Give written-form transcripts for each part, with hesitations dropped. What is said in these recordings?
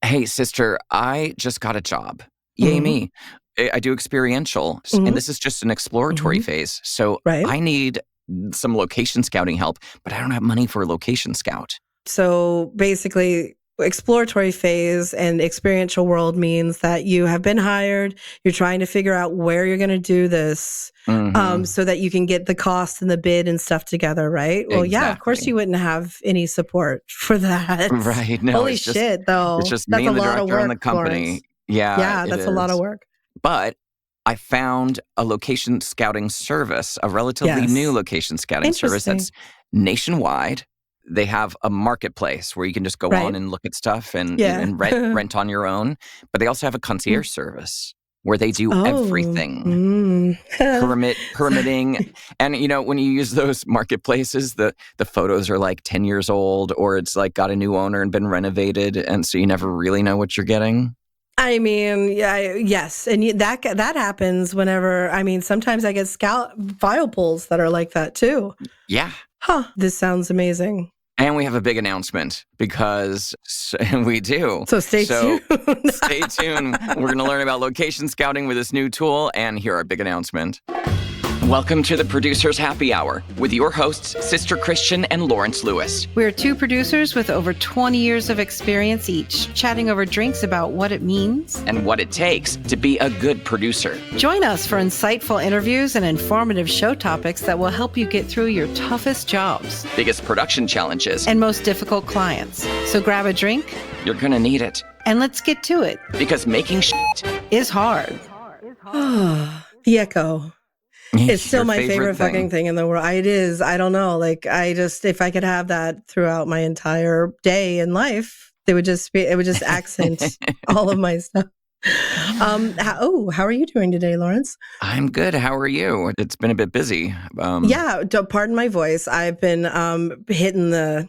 Hey, sister, I just got a job. Yay me. I do experiential, and this is just an exploratory phase. So I need some location scouting help, but I don't have money for a location scout. So basically, exploratory phase and experiential world means that you have been hired. You're trying to figure out where you're going to do this so that you can get the cost and the bid and stuff together, right? Well, yeah, of course you wouldn't have any support for that. Right. No, Holy shit, though. It's just that's me and a the lot of director work, and the company. Lawrence. Yeah, that's a lot of work. But I found a location scouting service, a relatively new location scouting service that's nationwide. They have a marketplace where you can just go on and look at stuff and rent on your own. But they also have a concierge service where they do everything. Permitting. And, you know, when you use those marketplaces, the photos are like 10 years old, or it's like got a new owner and been renovated. And so you never really know what you're getting. I mean, yes. And that happens whenever, sometimes I get scout file pulls that are like that too. Yeah. Huh. This sounds amazing. And we have a big announcement because we do. So stay tuned. Stay tuned. We're going to learn about location scouting with this new tool and hear our big announcement. Welcome to the Producers Happy Hour with your hosts, Sister Christian and Lawrence Lewis. We're two producers with over 20 years of experience each, chatting over drinks about what it means and what it takes to be a good producer. Join us for insightful interviews and informative show topics that will help you get through your toughest jobs, biggest production challenges, and most difficult clients. So grab a drink. You're going to need it. And let's get to it. Because making shit is hard. The echo. It's still my favorite fucking thing in the world. It is. I don't know. Like, if I could have that throughout my entire day in life, it would just accent all of my stuff. How are you doing today, Lawrence? I'm good. How are you? It's been a bit busy. Pardon my voice. I've been hitting the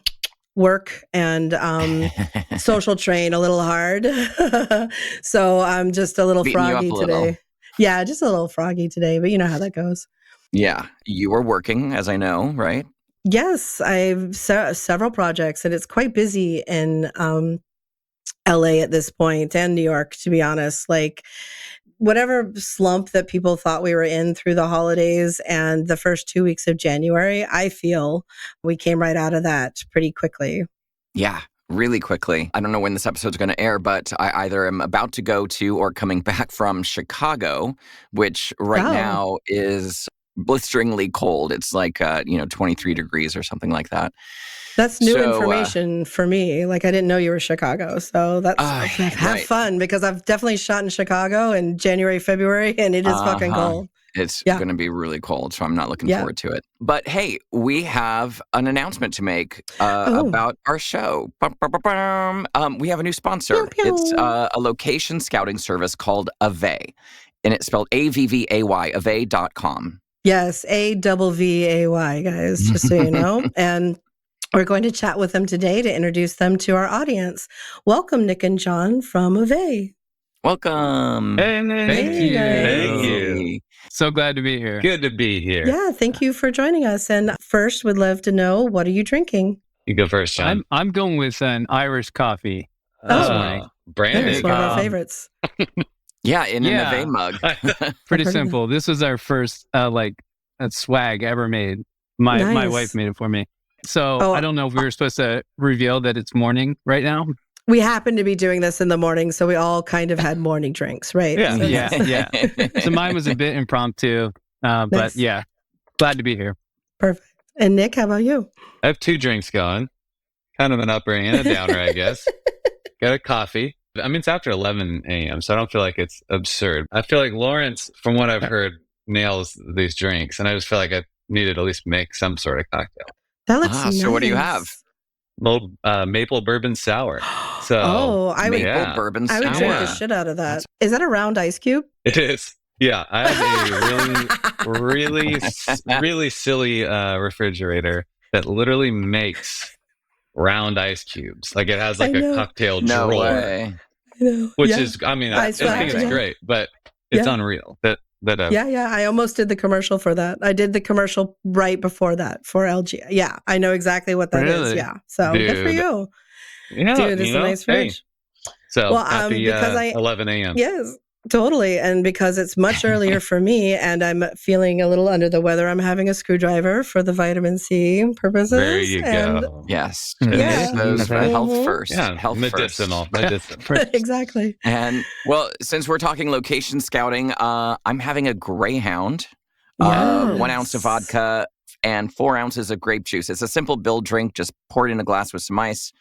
work and social train a little hard. So I'm just a little froggy today. Yeah, just a little froggy today, but you know how that goes. Yeah. You are working, as I know, right? Yes, I've several projects, and it's quite busy in LA at this point, and New York, to be honest. Like, whatever slump that people thought we were in through the holidays and the first 2 weeks of January, I feel we came right out of that pretty quickly. Yeah. Really quickly. I don't know when this episode's going to air, but I either am about to go to or coming back from Chicago, which now is blisteringly cold. It's like, 23 degrees or something like that. That's new information for me. Like, I didn't know you were Chicago. So that's have fun, because I've definitely shot in Chicago in January, February, and it is fucking cold. It's going to be really cold, so I'm not looking forward to it. But hey, we have an announcement to make about our show. We have a new sponsor. Pew, pew. It's a location scouting service called AVVAY, and it's spelled AVVAY, AVVAY.com. Yes, AVVAY, guys, just so you know. And we're going to chat with them today to introduce them to our audience. Welcome, Nick and John from AVVAY. Welcome. Thank you. Thank you. So glad to be here. Good to be here. Yeah, thank you for joining us. And first, would love to know, what are you drinking? You go first, John. I'm going with an Irish coffee. Brandon. It's one of our favorites. In an AVVAY mug. Pretty simple. This was our first swag ever made. My wife made it for me. So I don't know if we were supposed to reveal that it's morning right now. We happen to be doing this in the morning, so we all kind of had morning drinks, right? Yeah. So mine was a bit impromptu, but yeah, glad to be here. Perfect. And Nick, how about you? I have 2 drinks going, kind of an upper and a downer, I guess. Got a coffee. I mean, it's after 11 a.m., so I don't feel like it's absurd. I feel like Lawrence, from what I've heard, nails these drinks, and I just feel like I needed to at least make some sort of cocktail. That looks nice. So what do you have? Maple bourbon sour. So bourbon sour. I would drink the shit out of that. Is that a round ice cube? It is. Yeah, I have a really silly refrigerator that literally makes round ice cubes. Like, it has like a cocktail drawer. No way. Which is, I think it's great, but it's unreal. I almost did the commercial for that. I did the commercial right before that for LG. Yeah, I know exactly what that is. Yeah, so good for you. Yeah, dude, it's a nice fridge. So happy 11 a.m. Yes. Totally. And because it's much earlier for me and I'm feeling a little under the weather, I'm having a screwdriver for the vitamin C purposes. There you go. Yes. Yeah. Those health first. Yeah. Health medicinal. Exactly. And well, since we're talking location scouting, I'm having a Greyhound, Yes. 1 ounce of vodka and 4 ounces of grape juice. It's a simple build drink. Just pour it in a glass with some ice,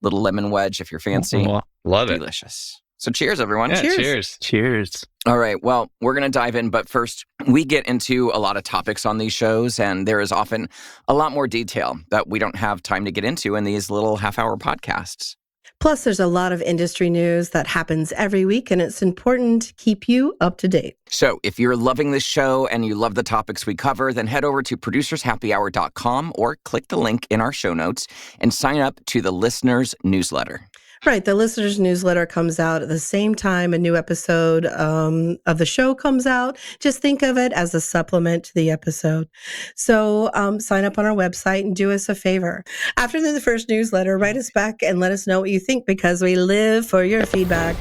little lemon wedge if you're fancy. Love it. Delicious. So cheers, everyone. Yeah, cheers. All right. Well, we're going to dive in. But first, we get into a lot of topics on these shows, and there is often a lot more detail that we don't have time to get into in these little half-hour podcasts. Plus, there's a lot of industry news that happens every week, and it's important to keep you up to date. So if you're loving this show and you love the topics we cover, then head over to producershappyhour.com or click the link in our show notes and sign up to the listeners' newsletter. Right. The listeners' newsletter comes out at the same time a new episode of the show comes out. Just think of it as a supplement to the episode. So sign up on our website and do us a favor. After the first newsletter, write us back and let us know what you think because we live for your feedback.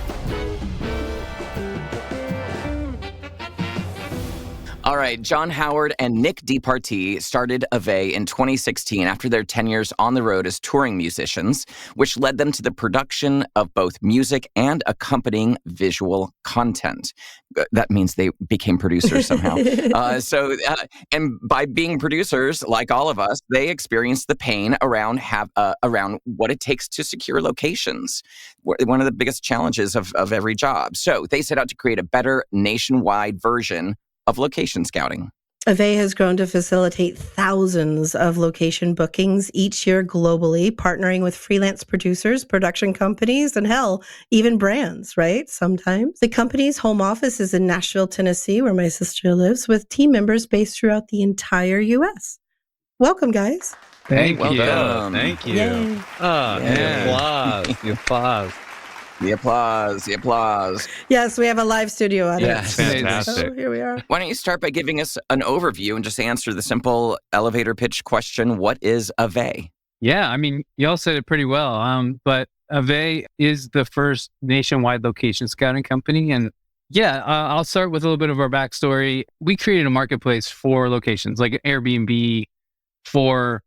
All right, John Howard and Nick DePartie started AVVAY in 2016 after their tenures on the road as touring musicians, which led them to the production of both music and accompanying visual content. That means they became producers somehow. And by being producers, like all of us, they experienced the pain around what it takes to secure locations. One of the biggest challenges of every job. So they set out to create a better nationwide version of location scouting. AVVAY has grown to facilitate thousands of location bookings each year globally, partnering with freelance producers, production companies, and hell, even brands, right? Sometimes. The company's home office is in Nashville, Tennessee, where my sister lives, with team members based throughout the entire U.S. Welcome, guys. Thank you. Thank you. Yay. The applause. The applause. Yes, we have a live studio audience. Yes, fantastic. So here we are. Why don't you start by giving us an overview and just answer the simple elevator pitch question, what is AVVAY? Yeah, I mean, y'all said it pretty well. But AVVAY is the first nationwide location scouting company. And yeah, I'll start with a little bit of our backstory. We created a marketplace for locations, like an Airbnb for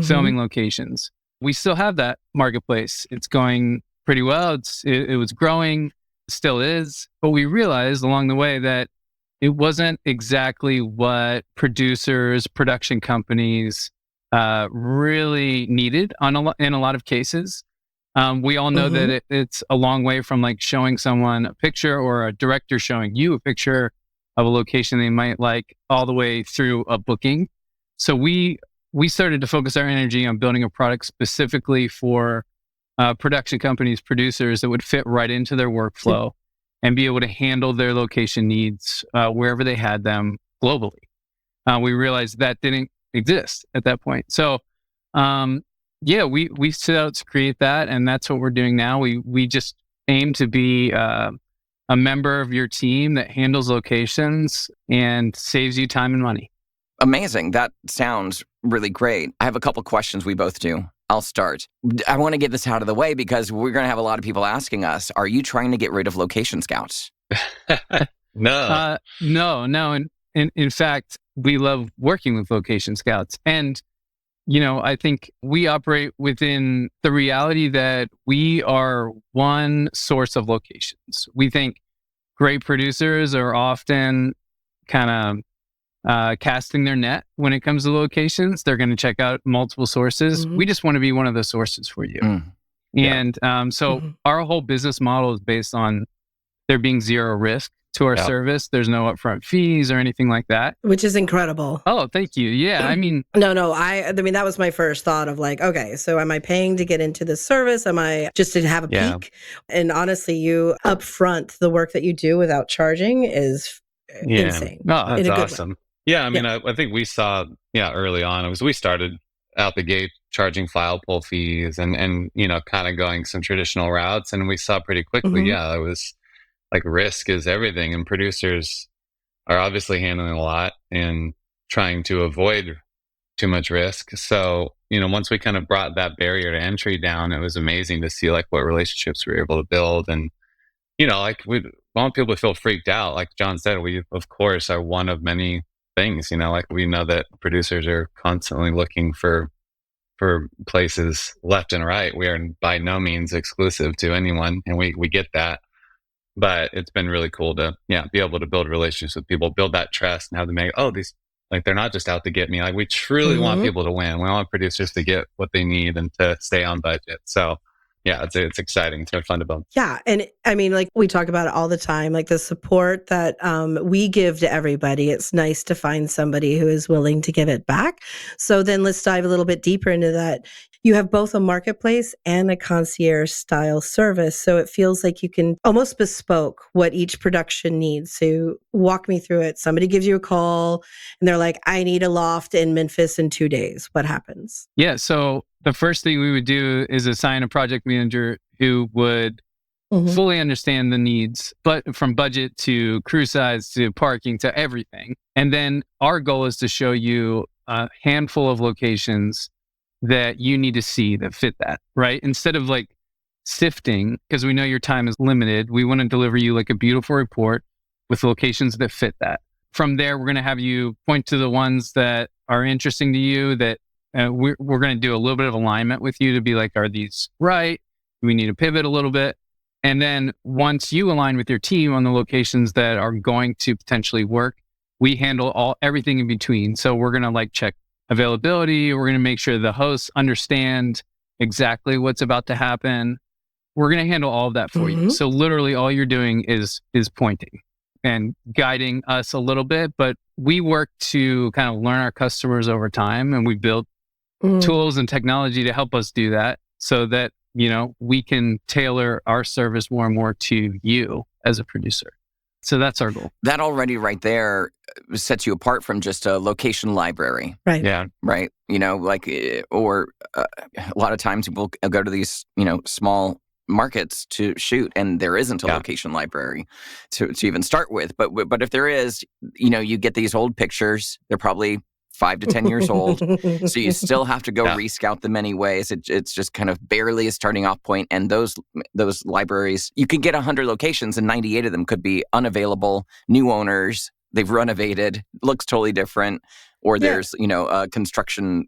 filming locations. We still have that marketplace. It's going pretty well. It was growing, still is. But we realized along the way that it wasn't exactly what producers, production companies really needed in a lot of cases. We all know that it's a long way from like showing someone a picture or a director showing you a picture of a location they might like all the way through a booking. So we started to focus our energy on building a product specifically for production companies, producers that would fit right into their workflow and be able to handle their location needs wherever they had them globally. We realized that didn't exist at that point. So, we set out to create that, and that's what we're doing now. We just aim to be a member of your team that handles locations and saves you time and money. Amazing. That sounds really great. I have a couple questions we both do. I'll start. I want to get this out of the way because we're going to have a lot of people asking us, are you trying to get rid of location scouts? No. No. In fact, we love working with location scouts. And, I think we operate within the reality that we are one source of locations. We think great producers are often kind of casting their net when it comes to locations. They're going to check out multiple sources. We just want to be one of the sources for you. And our whole business model is based on there being zero risk to our service. There's no upfront fees or anything like that. Which is incredible. Oh, thank you. Yeah, I mean... No, I mean, that was my first thought of like, okay, so am I paying to get into this service? Am I just to have a peek? And honestly, you upfront the work that you do without charging is insane. Oh, that's awesome. Yeah, I mean, I think we saw, early on, we started out the gate charging file pull fees and kind of going some traditional routes. And we saw pretty quickly, it was like risk is everything. And producers are obviously handling a lot and trying to avoid too much risk. So once we kind of brought that barrier to entry down, it was amazing to see like what relationships we were able to build. And, like we want people to feel freaked out. Like John said, we of course are one of many things, like we know that producers are constantly looking for places left and right. We are by no means exclusive to anyone, and we get that. But it's been really cool to be able to build relationships with people, build that trust, and have them make these, like, they're not just out to get me. Like, we truly want people to win. We want producers to get what they need and to stay on budget. So yeah, it's exciting. It's been fun to build. Yeah. And I mean, like we talk about it all the time, like the support that we give to everybody. It's nice to find somebody who is willing to give it back. So then let's dive a little bit deeper into that. You have both a marketplace and a concierge style service. So it feels like you can almost bespoke what each production needs. So walk me through it. Somebody gives you a call and they're like, I need a loft in Memphis in 2 days. What happens? Yeah. So the first thing we would do is assign a project manager who would fully understand the needs, but from budget to crew size to parking to everything. And then our goal is to show you a handful of locations that you need to see that fit that, right? Instead of like sifting, because we know your time is limited, we want to deliver you like a beautiful report with locations that fit that. From there, we're going to have you point to the ones that are interesting to you, that we're going to do a little bit of alignment with you to be like, are these right? We need to pivot a little bit. And then once you align with your team on the locations that are going to potentially work, we handle everything in between. So we're going to like check availability. We're going to make sure the hosts understand exactly what's about to happen. We're going to handle all of that for you. So literally all you're doing is pointing and guiding us a little bit, but we work to kind of learn our customers over time, and we build tools and technology to help us do that so that, we can tailor our service more and more to you as a producer. So that's our goal. That already right there sets you apart from just a location library. Right. Yeah. Right. Or a lot of times people go to these, small markets to shoot, and there isn't a location library to even start with. But if there is, you get these old pictures. They're probably 5 to 10 years old. So you still have to go rescout them anyways. It's just kind of barely a starting off point. And those libraries, you can get 100 locations and 98 of them could be unavailable, new owners, they've renovated, looks totally different, or there's, a construction,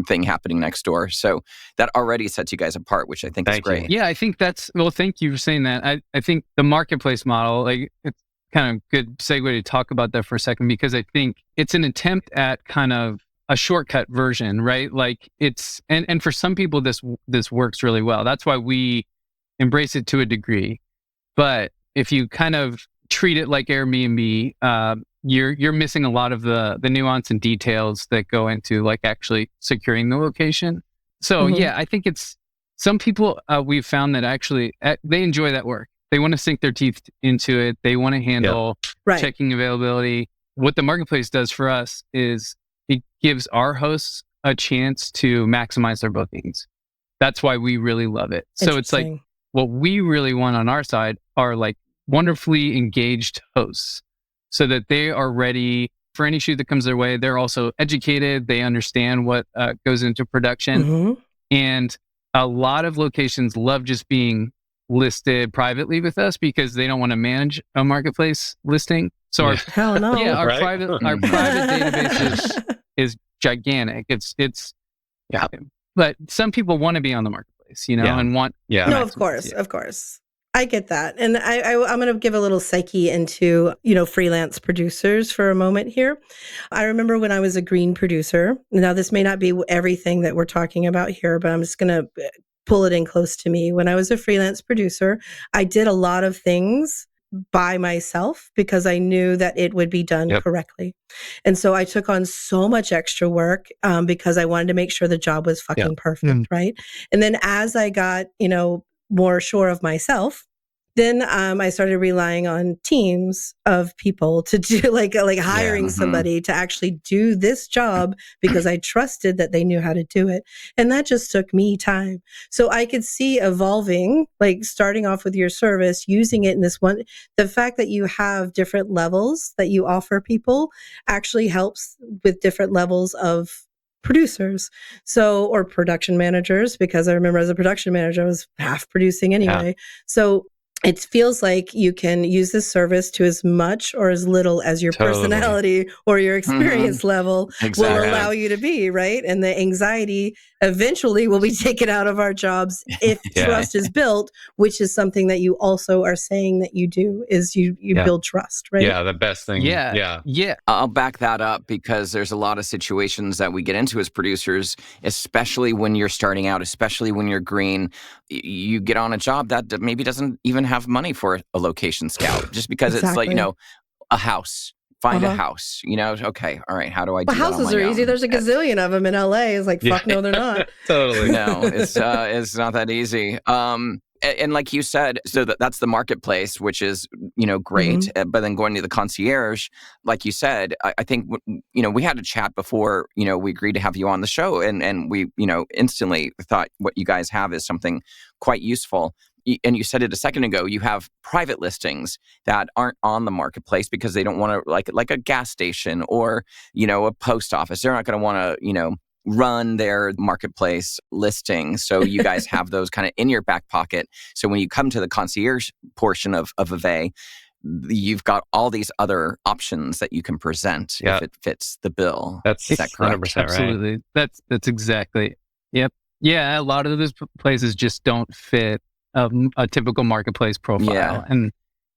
thing happening next door. So that already sets you guys apart, which I think is great. Yeah, I think thank you for saying that. I think the marketplace model, like, it's kind of good segue to talk about that for a second, because I think it's an attempt at kind of a shortcut version, right? Like it's, and for some people, this works really well. That's why we embrace it to a degree. But if you kind of treat it like Airbnb, you're missing a lot of the nuance and details that go into like actually securing the location. So yeah, I think it's, some people we've found that actually they enjoy that work. They want to sink their teeth into it. They want to handle checking availability. What the marketplace does for us is it gives our hosts a chance to maximize their bookings. That's why we really love it. So it's like what we really want on our side are like wonderfully engaged hosts so that they are ready for any shoot that comes their way. They're also educated. They understand what goes into production. And a lot of locations love just being listed privately with us because they don't want to manage a marketplace listing. So our private database is gigantic. It's but some people want to be on the marketplace, and want No, of course. I get that. And I'm going to give a little psyche into, freelance producers for a moment here. I remember when I was a green producer. Now, this may not be everything that we're talking about here, but I'm just going to pull it in close to me. When I was a freelance producer, I did a lot of things by myself because I knew that it would be done correctly. And so I took on so much extra work because I wanted to make sure the job was fucking perfect, right? And then as I got, more sure of myself, then I started relying on teams of people to do like hiring somebody to actually do this job because I trusted that they knew how to do it. And that just took me time. So I could see evolving, like starting off with your service, using it in this one. The fact that you have different levels that you offer people actually helps with different levels of producers. So, or production managers, because I remember as a production manager, I was half producing anyway. Yeah. So it feels like you can use this service to as much or as little as your personality or your experience level will allow you to be, right? And the anxiety eventually will be taken out of our jobs if trust is built, which is something that you also are saying that you do, is you build trust, right? Yeah, the best thing. Yeah. I'll back that up, because there's a lot of situations that we get into as producers, especially when you're starting out, especially when you're green. You get on a job that maybe doesn't even have money for a location scout, just because it's like, a house. Find a house, okay, all right, how do I do that on my own? Houses are easy. There's a gazillion of them in LA. It's like, fuck no, they're not. Totally. No, it's not that easy. And like you said, so that's the marketplace, which is, great. But then going to the concierge, like you said, I think, we had a chat before, we agreed to have you on the show, and we, instantly thought what you guys have is something quite useful. And you said it a second ago, you have private listings that aren't on the marketplace because they don't want to, like a gas station or, a post office. They're not going to want to, run their marketplace listing. So you guys have those kind of in your back pocket. So when you come to the concierge portion of AVVAY, you've got all these other options that you can present if it fits the bill. Is that correct? 100% right. Absolutely. That's exactly. Yep. Yeah. A lot of those places just don't fit a typical marketplace profile. Yeah.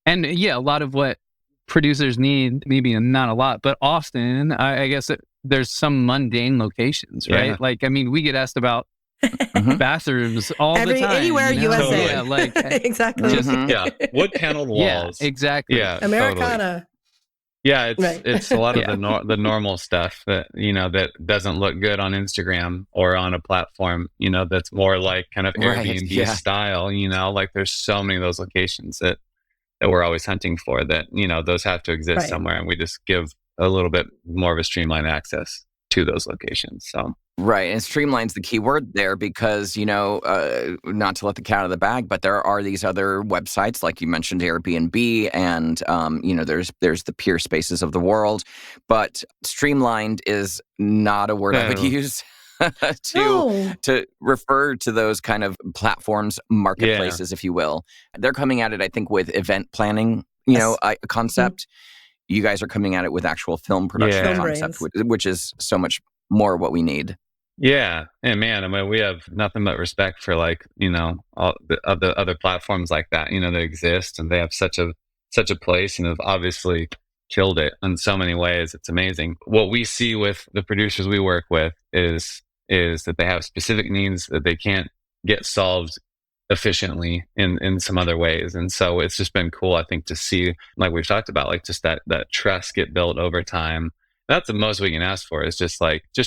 And a lot of what producers need, maybe not a lot, but often, I guess there's some mundane locations, right? Yeah. Like, I mean, we get asked about bathrooms all the time. Anywhere USA. Yeah, like exactly. Just, wood paneled walls. Yeah, exactly. Yeah, Americana. Totally. Yeah, it's a lot of the normal stuff that that doesn't look good on Instagram or on a platform, that's more like kind of Airbnb style. Like there's so many of those locations that we're always hunting for, that those have to exist somewhere, and we just give a little bit more of a streamlined access to those locations. So right, and streamline's the key word there, because not to let the cat out of the bag, but there are these other websites, like you mentioned, Airbnb, and there's the Peer Spaces of the world, but streamlined is not a word I would use to refer to those kind of platforms, marketplaces, if you will. They're coming at it, I think, with event planning, a concept. You guys are coming at it with actual film production concept, which is so much more what we need. Yeah. And man, I mean, we have nothing but respect for all the other platforms like that, that exist, and they have such a place, and have obviously killed it in so many ways. It's amazing. What we see with the producers we work with is that they have specific needs that they can't get solved efficiently in some other ways. And so it's just been cool, I think, to see, like we've talked about, like just that trust get built over time. That's the most we can ask for, is just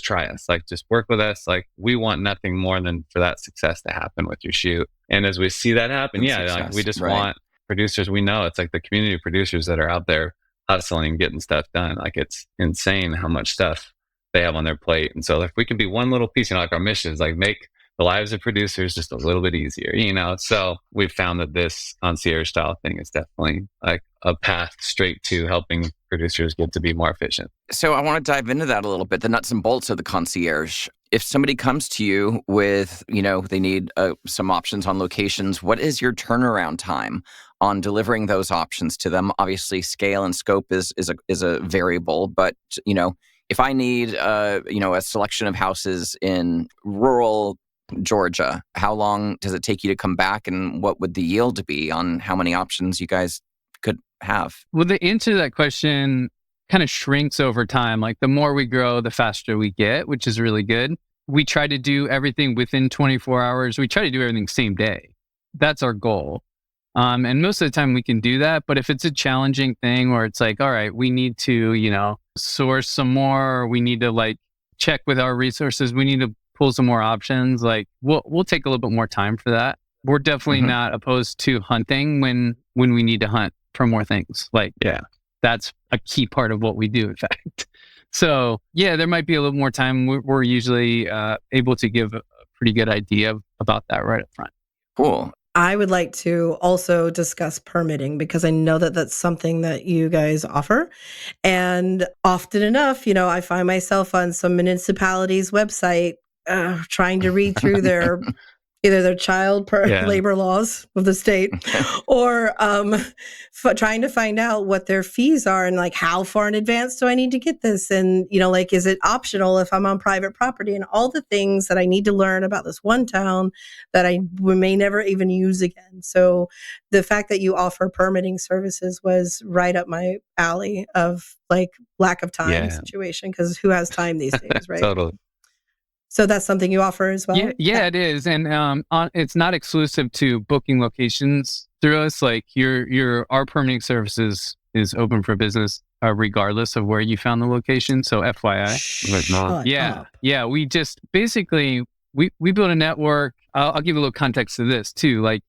try us, just work with us. Like, we want nothing more than for that success to happen with your shoot. And as we see that happen, we just want producers. We know it's like the community of producers that are out there hustling and getting stuff done. Like, it's insane how much stuff they have on their plate. And so if we can be one little piece, like our mission is like make the lives of producers just a little bit easier, So we've found that this concierge style thing is definitely like a path straight to helping producers get to be more efficient. So I want to dive into that a little bit, the nuts and bolts of the concierge. If somebody comes to you with, they need some options on locations, what is your turnaround time on delivering those options to them? Obviously, scale and scope is a variable, but, if I need, a selection of houses in rural Georgia, how long does it take you to come back, and what would the yield be on how many options you guys could have? Well, the answer to that question kind of shrinks over time. Like, the more we grow, the faster we get, which is really good. We try to do everything within 24 hours. We try to do everything same day. That's our goal. And most of the time we can do that. But if it's a challenging thing where it's like, all right, we need to, source some more, or we need to check with our resources, we need to pull some more options, we'll take a little bit more time for that. We're definitely not opposed to hunting when we need to hunt for more things. That's a key part of what we do, in fact. So there might be a little more time. We're usually able to give a pretty good idea about that right up front. Cool. I would like to also discuss permitting because I know that that's something that you guys offer. And often enough, I find myself on some municipality's website trying to read through either their child labor laws of the state or trying to find out what their fees are and like how far in advance do I need to get this? And, like, is it optional if I'm on private property and all the things that I need to learn about this one town that I may never even use again. So the fact that you offer permitting services was right up my alley of like lack of time situation because who has time these days, right? Totally. So that's something you offer as well? Yeah, it is. And it's not exclusive to booking locations through us. Like our permitting services is open for business regardless of where you found the location. So FYI. Yeah. We just basically, we built a network. I'll give a little context to this too. Like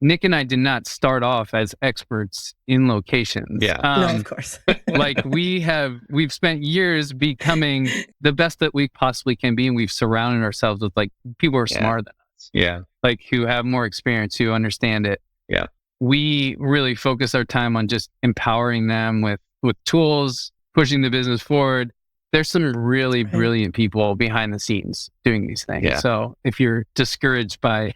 Nick and I did not start off as experts in locations. Yeah. No, of course. Like we've spent years becoming the best that we possibly can be. And we've surrounded ourselves with like people who are smarter than us. Yeah. Like who have more experience, who understand it. Yeah. We really focus our time on just empowering them with tools, pushing the business forward. There's some really brilliant people behind the scenes doing these things. Yeah. So if you're discouraged by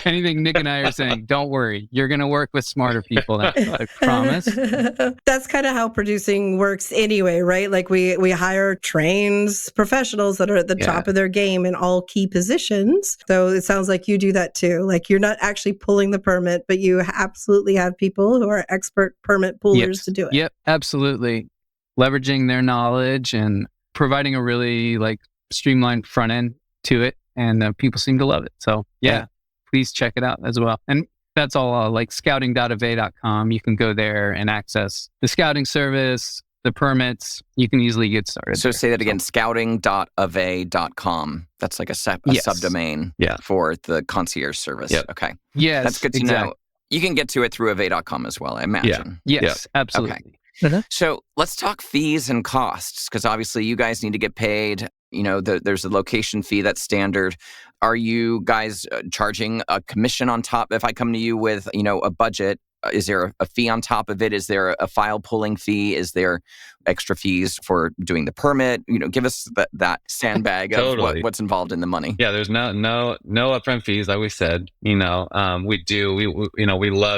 anything Nick and I are saying, don't worry. You're going to work with smarter people. I promise. That's kind of how producing works anyway, right? Like we hire trained professionals that are at the top of their game in all key positions. So it sounds like you do that too. Like you're not actually pulling the permit, but you absolutely have people who are expert permit pullers to do it. Yep, absolutely. Leveraging their knowledge and providing a really like streamlined front end to it. And people seem to love it. So please check it out as well. And that's all like scouting.avay.com. You can go there and access the scouting service, the permits. You can easily get started. So say that again, scouting.avay.com. That's like a subdomain for the concierge service. Yep. Okay. Yes. That's good to know. You can get to it through avay.com as well, I imagine. Yeah. Yes, absolutely. Okay. So let's talk fees and costs, because obviously you guys need to get paid. There's a location fee that's standard. Are you guys charging a commission on top? If I come to you with, a budget, is there a fee on top of it? Is there a file pulling fee? Is there extra fees for doing the permit? Give us that sandbag Totally. of what's involved in the money. Yeah, there's no upfront fees, like we said. We love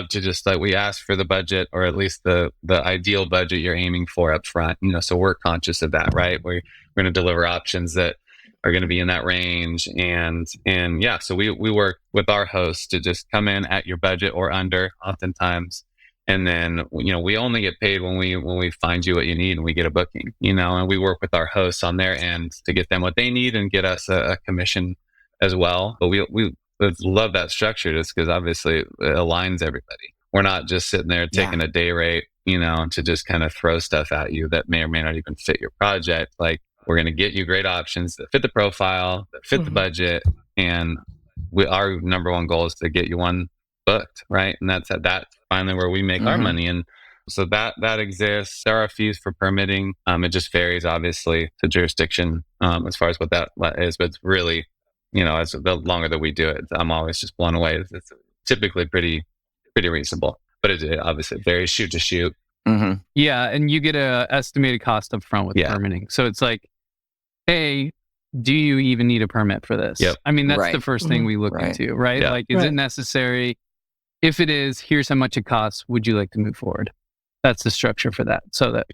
to just we ask for the budget, or at least the ideal budget you're aiming for up front. So we're conscious of that, right? We're going to deliver options that are going to be in that range, and so we work with our hosts to just come in at your budget or under, oftentimes, and then we only get paid when we find you what you need and we get a booking, and we work with our hosts on their end to get them what they need and get us a commission as well. But we love that structure just because obviously it aligns everybody. We're not just sitting there taking a day rate, to just kind of throw stuff at you that may or may not even fit your project. Like, we're going to get you great options that fit the profile, that fit the budget, and our number one goal is to get you one booked, right? And that's finally where we make our money. And so that exists. There are fees for permitting. It just varies, obviously, to jurisdiction as far as what that is. But it's really, as the longer that we do it, I'm always just blown away. It's typically pretty reasonable, but it obviously varies shoot to shoot. Mm-hmm. Yeah, and you get a estimated cost up front with permitting. So it's like, hey, do you even need a permit for this? Yep. I mean, that's the first thing we look into, right? Yeah. Like, is it necessary? If it is, here's how much it costs. Would you like to move forward? That's the structure for that. So that,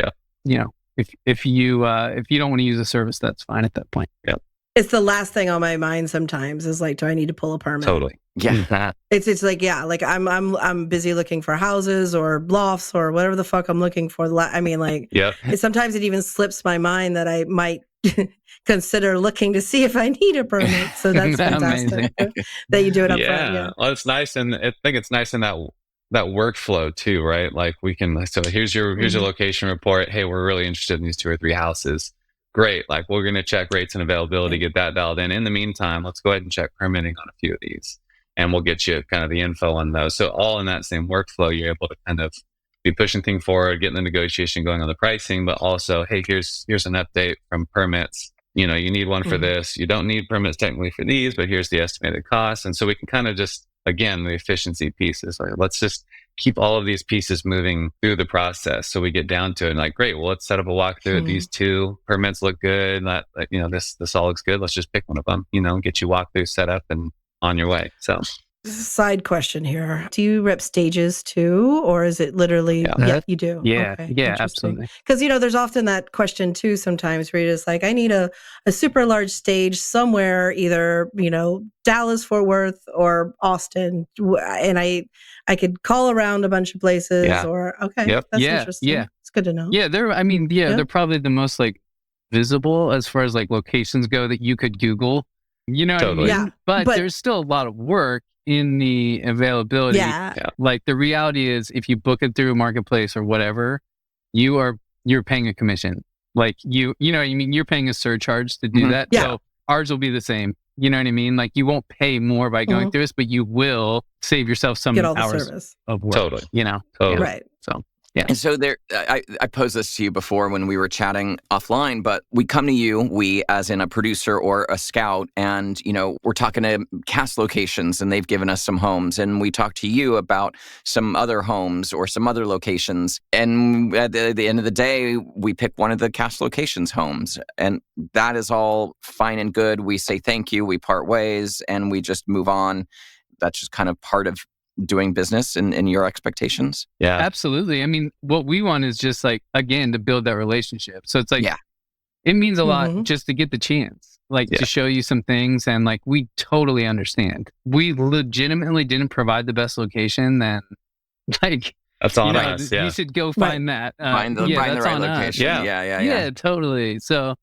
if you don't want to use a service, that's fine at that point. Yeah. It's the last thing on my mind sometimes is like, do I need to pull a permit? Totally. Yeah. It's like, like I'm busy looking for houses or lofts or whatever the fuck I'm looking for. Sometimes it even slips my mind that I might consider looking to see if I need a permit. So that's fantastic that you do it up front. Yeah. Well, it's nice. And I think it's nice in that workflow too, right? Like we can, so here's your location report. Hey, we're really interested in these 2 or 3 houses. Great. Like, we're going to check rates and availability, get that dialed in. In the meantime, let's go ahead and check permitting on a few of these, and we'll get you kind of the info on those. So all in that same workflow, you're able to kind of be pushing things forward, getting the negotiation going on the pricing, but also, hey, here's an update from permits. You need one for this. You don't need permits technically for these, but here's the estimated cost. And so we can kind of just again, the efficiency pieces. Like, let's just keep all of these pieces moving through the process. So we get down to it and like, great, well, let's set up a walkthrough. These 2 permits look good. This all looks good. Let's just pick one of them, get you walkthrough set up and on your way. So side question here. Do you rep stages too? Or is it literally, you do? Yeah, okay, yeah, absolutely. Because, there's often that question too sometimes where you're just like, I need a super large stage somewhere, either, Dallas, Fort Worth, or Austin. And I could call around a bunch of places or, that's interesting. Yeah. It's good to know. Yeah, they're probably the most like visible as far as like locations go that you could Google. You know totally. what I mean? But there's still a lot of work in the availability. Yeah. Like the reality is if you book it through a marketplace or whatever, you're paying a commission. Like you know what I mean? You're paying a surcharge to do that. Yeah. So ours will be the same. You know what I mean? Like you won't pay more by going through this, but you will save yourself some hours of work. Totally. Totally. Right. So yeah. And so I posed this to you before when we were chatting offline, but we come to you, we as in a producer or a scout, and, we're talking to cast locations and they've given us some homes, and we talk to you about some other homes or some other locations. And at the end of the day, we pick one of the cast locations homes, and that is all fine and good. We say thank you, we part ways, and we just move on. That's just kind of part of doing business and your expectations? Yeah, absolutely. I mean, what we want is just like, again, to build that relationship. So it's like, it means a lot just to get the chance, like to show you some things. And like, we totally understand. We legitimately didn't provide the best location. Then like, that's on us. You should go find that. Find the right location. Yeah, totally. So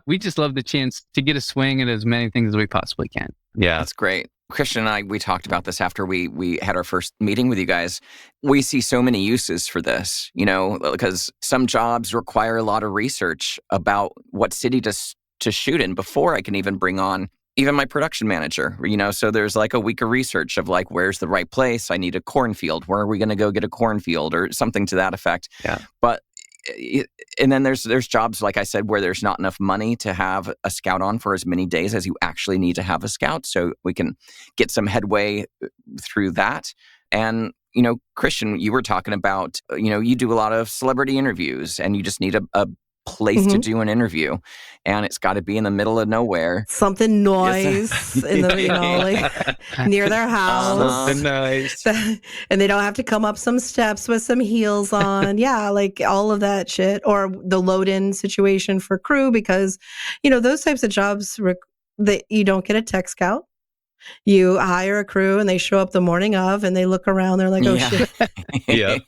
we just love the chance to get a swing at as many things as we possibly can. Yeah, that's great. Christian and I, we talked about this after we had our first meeting with you guys. We see so many uses for this, because some jobs require a lot of research about what city to shoot in before I can even bring on even my production manager, so there's like a week of research of like, where's the right place? I need a cornfield. Where are we going to go get a cornfield or something to that effect? Yeah. But and then there's jobs, like I said, where there's not enough money to have a scout on for as many days as you actually need to have a scout. So we can get some headway through that. And, Christian, you were talking about, you do a lot of celebrity interviews and you just need a place to do an interview, and it's got to be in the middle of nowhere. Something nice in the like near their house. Something nice, and they don't have to come up some steps with some heels on. Like all of that shit, or the load-in situation for crew, because those types of jobs that you don't get a tech scout. You hire a crew and they show up the morning of and they look around. They're like, oh, shit. Yeah.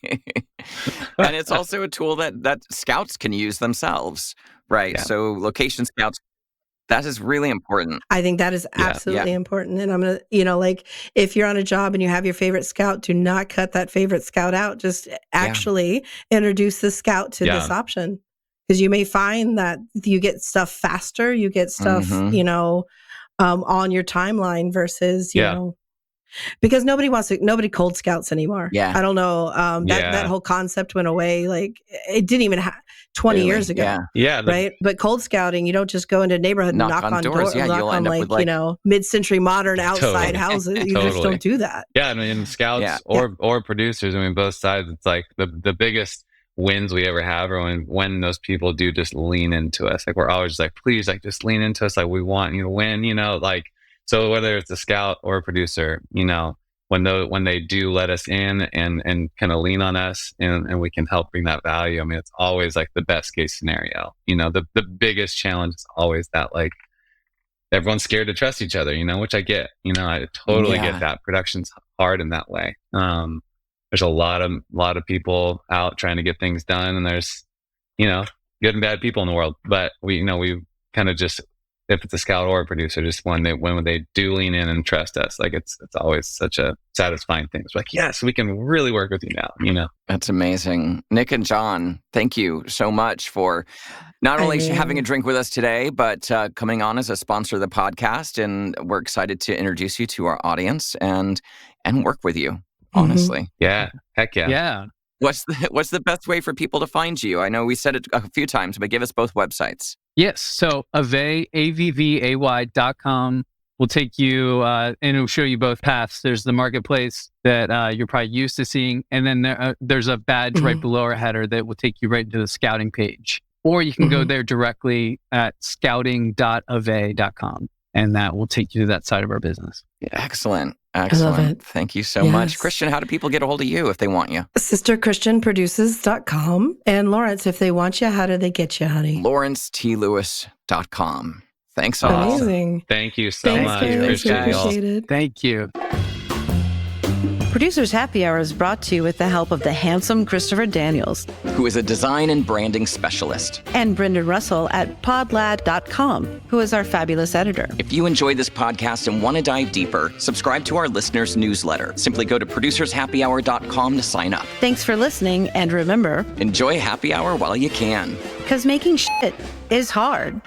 And it's also a tool that scouts can use themselves, right? Yeah. So location scouts, that is really important. I think that is absolutely important. And I'm going to, like if you're on a job and you have your favorite scout, do not cut that favorite scout out. Just actually introduce the scout to this option. Because you may find that you get stuff faster, you get stuff, on your timeline versus, you know, because nobody cold scouts anymore. Yeah. I don't know. That whole concept went away. Like it didn't even 20 years ago. Yeah. Right. But cold scouting, you don't just go into a neighborhood and knock on doors. Yeah, knock on like, mid-century modern outside houses. You just don't do that. Yeah. I mean, scouts or producers, I mean, both sides, it's like the biggest wins we ever have are when those people do just lean into us. Like we're always like, please, like just lean into us. Like we want you to win, like, so whether it's a scout or a producer, when they do let us in and kind of lean on us and we can help bring that value. I mean, it's always like the best case scenario. The biggest challenge is always that like everyone's scared to trust each other, which I get. I totally get that. Production's hard in that way. There's a lot of people out trying to get things done, and there's, good and bad people in the world. But we kind of just, if it's a scout or a producer, just when they do lean in and trust us, like it's always such a satisfying thing. It's like, yes, we can really work with you now. That's amazing. Nick and John, thank you so much for not only having a drink with us today, but coming on as a sponsor of the podcast. And we're excited to introduce you to our audience and work with you. Honestly. Yeah. Heck yeah. Yeah. What's the best way for people to find you? I know we said it a few times, but give us both websites. Yes. So AVVAY.com will take you and it'll show you both paths. There's the marketplace that you're probably used to seeing. And then there's a badge right below our header that will take you right into the scouting page. Or you can go there directly at scouting.avvay.com. And that will take you to that side of our business. Excellent. I love it. Thank you so much. Christian, how do people get a hold of you if they want you? SisterChristianProduces.com. And Lawrence, if they want you, how do they get you, honey? LawrenceTLewis.com. Thanks so much. Amazing. Thank you so much. Appreciate it. Thank you. Producers Happy Hour is brought to you with the help of the handsome Christopher Daniels, who is a design and branding specialist, and Brendan Russell at podlad.com, who is our fabulous editor. If you enjoyed this podcast and want to dive deeper, subscribe to our listeners' newsletter. Simply go to producershappyhour.com to sign up. Thanks for listening, and remember, enjoy happy hour while you can. Because making shit is hard.